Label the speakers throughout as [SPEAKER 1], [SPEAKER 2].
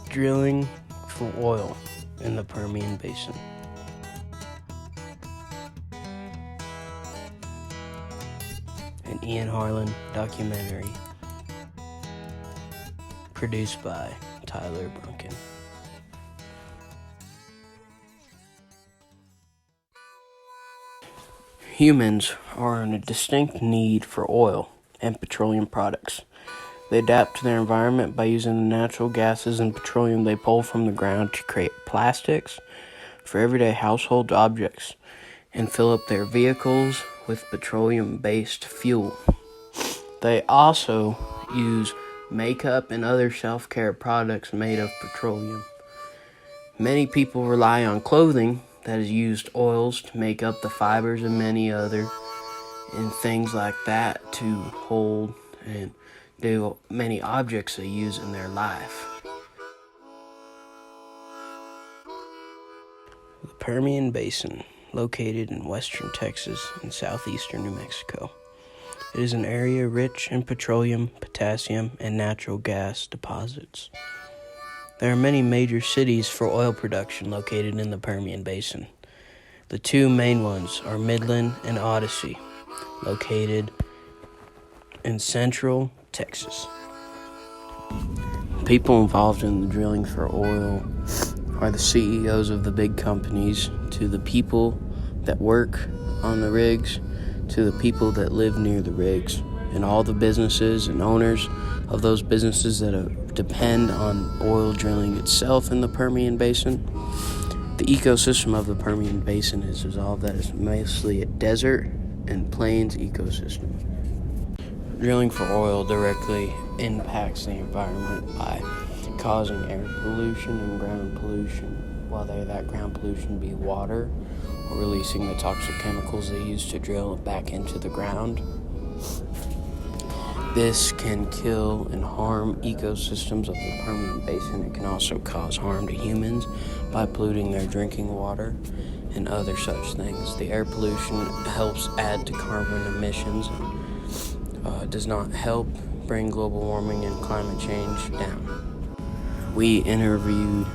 [SPEAKER 1] Drilling for oil in the Permian Basin. An Ian Harlan documentary produced by Tyler Brunken. Humans are in a distinct need for oil and petroleum products. They adapt to their environment by using the natural gases and petroleum they pull from the ground to create plastics for everyday household objects and fill up their vehicles with petroleum-based fuel. They also use makeup and other self-care products made of petroleum. Many people rely on clothing that has used oils to make up the fibers and many other and things like that to hold and do many objects they use in their life. The Permian Basin, located in western Texas and southeastern New Mexico. It is an area rich in petroleum, potassium, and natural gas deposits. There are many major cities for oil production located in the Permian Basin. The two main ones are Midland and Odyssey, located in central Texas. People involved in the drilling for oil are the CEOs of the big companies, to the people that work on the rigs, to the people that live near the rigs, and all the businesses and owners of those businesses that depend on oil drilling itself in the Permian Basin. The ecosystem of the Permian Basin is resolved that it's mostly a desert and plains ecosystem. Drilling for oil directly impacts the environment by causing air pollution and ground pollution, whether that ground pollution be water or releasing the toxic chemicals they use to drill back into the ground. This can kill and harm ecosystems of the Permian Basin. It can also cause harm to humans by polluting their drinking water and other such things. The air pollution helps add to carbon emissions and does not help bring global warming and climate change down. We interviewed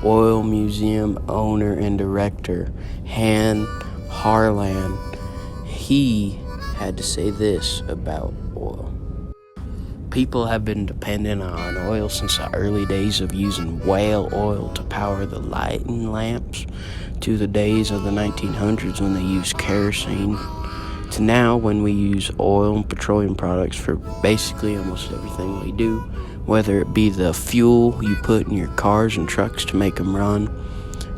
[SPEAKER 1] oil museum owner and director Han Harlan. He had to say this about oil. People have been dependent on oil since the early days of using whale oil to power the lighting lamps, to the days of the 1900s when they used kerosene, to now when we use oil and petroleum products for basically almost everything we do, whether it be the fuel you put in your cars and trucks to make them run,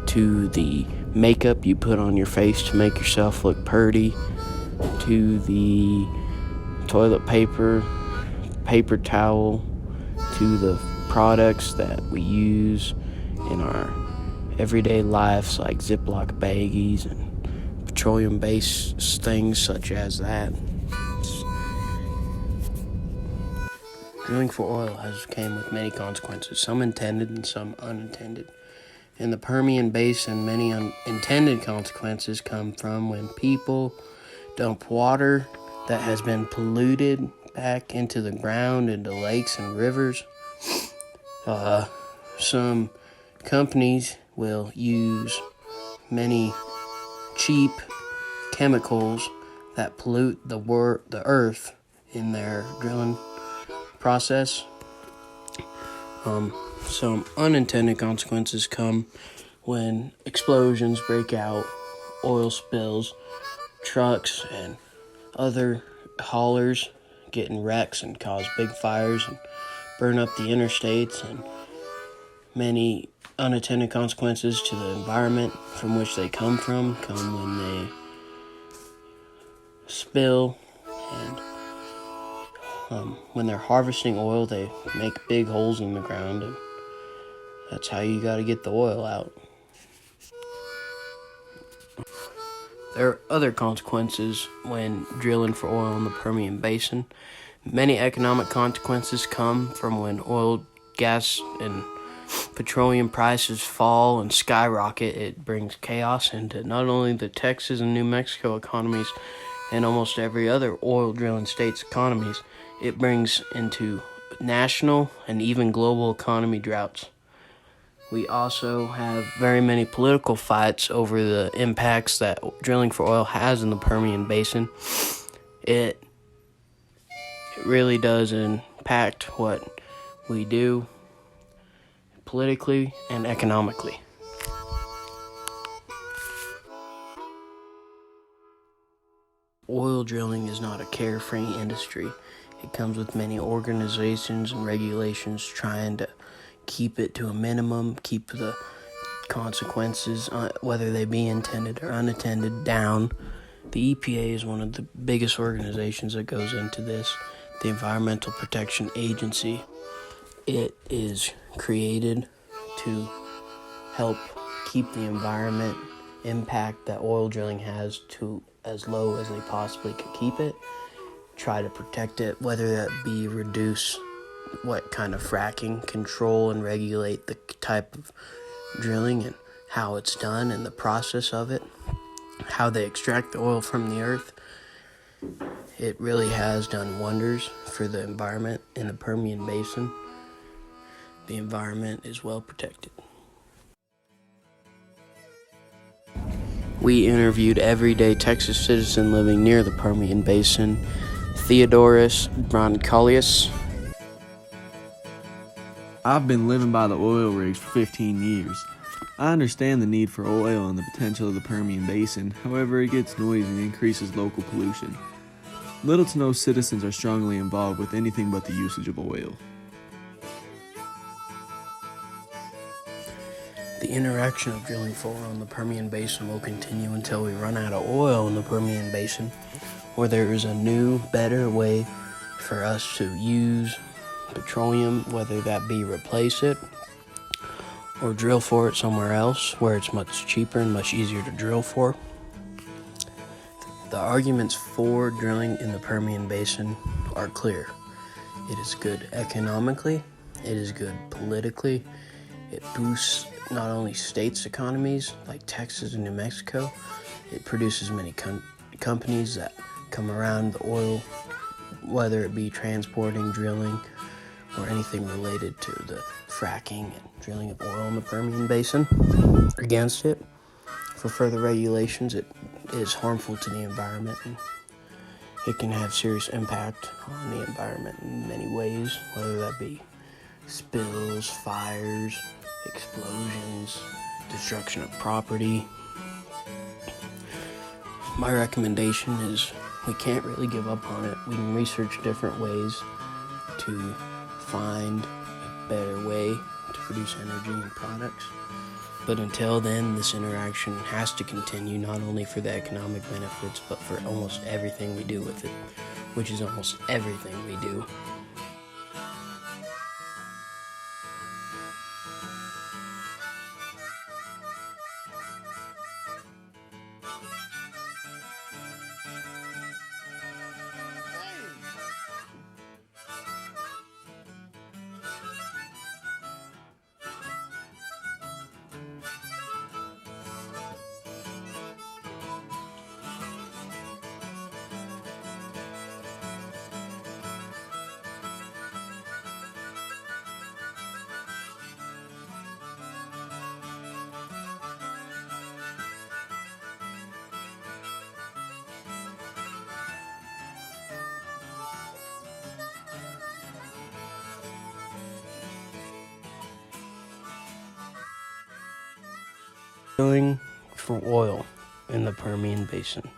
[SPEAKER 1] to the makeup you put on your face to make yourself look pretty, to the toilet paper towel, to the products that we use in our everyday lives like Ziploc baggies and petroleum-based things such as that. Drilling for oil came with many consequences, some intended and some unintended. In the Permian Basin, many unintended consequences come from when people dump water that has been polluted back into the ground, into lakes and rivers. Some companies will use many cheap chemicals that pollute the earth in their drilling process. Some unintended consequences come when explosions break out, oil spills, trucks and other haulers get in wrecks and cause big fires and burn up the interstates, and many unintended consequences to the environment from which they come when they spill, and when they're harvesting oil they make big holes in the ground, and that's how you got to get the oil out. There are other consequences when drilling for oil in the Permian Basin. Many economic consequences come from when oil, gas, and petroleum prices fall and skyrocket. It brings chaos into not only the Texas and New Mexico economies and almost every other oil drilling state's economies. It brings into national and even global economy droughts. We also have very many political fights over the impacts that drilling for oil has in the Permian Basin. It really does impact what we do politically and economically. Oil drilling is not a carefree industry. It comes with many organizations and regulations trying to keep it to a minimum, keep the consequences, whether they be intended or unattended, down. The EPA is one of the biggest organizations that goes into this, the Environmental Protection Agency. It is created to help keep the environment impact that oil drilling has to as low as they possibly could keep it, try to protect it, whether that be reduce what kind of fracking, control and regulate the type of drilling and how it's done and the process of it, how they extract the oil from the earth. It really has done wonders for the environment in the Permian Basin. The environment is well protected. We interviewed everyday Texas citizen living near the Permian Basin, Theodorus Broncolius.
[SPEAKER 2] I've been living by the oil rigs for 15 years. I understand the need for oil and the potential of the Permian Basin, however it gets noisy and increases local pollution. Little to no citizens are strongly involved with anything but the usage of oil.
[SPEAKER 1] The interaction of drilling for oil in the Permian Basin will continue until we run out of oil in the Permian Basin, or there is a new, better way for us to use petroleum, whether that be replace it or drill for it somewhere else where it's much cheaper and much easier to drill for. The arguments for drilling in the Permian Basin are clear. It is good economically, it is good politically, it boosts not only states' economies like Texas and New Mexico, it produces many companies that come around the oil, whether it be transporting, drilling, or anything related to the fracking and drilling of oil in the Permian Basin. Against it, for further regulations, it is harmful to the environment and it can have serious impact on the environment in many ways, whether that be spills, fires, explosions, destruction of property. My recommendation is we can't really give up on it. We can research different ways to find a better way to produce energy and products. But until then, this interaction has to continue, not only for the economic benefits, but for almost everything we do with it, which is almost everything we do. Drilling for oil in the Permian Basin.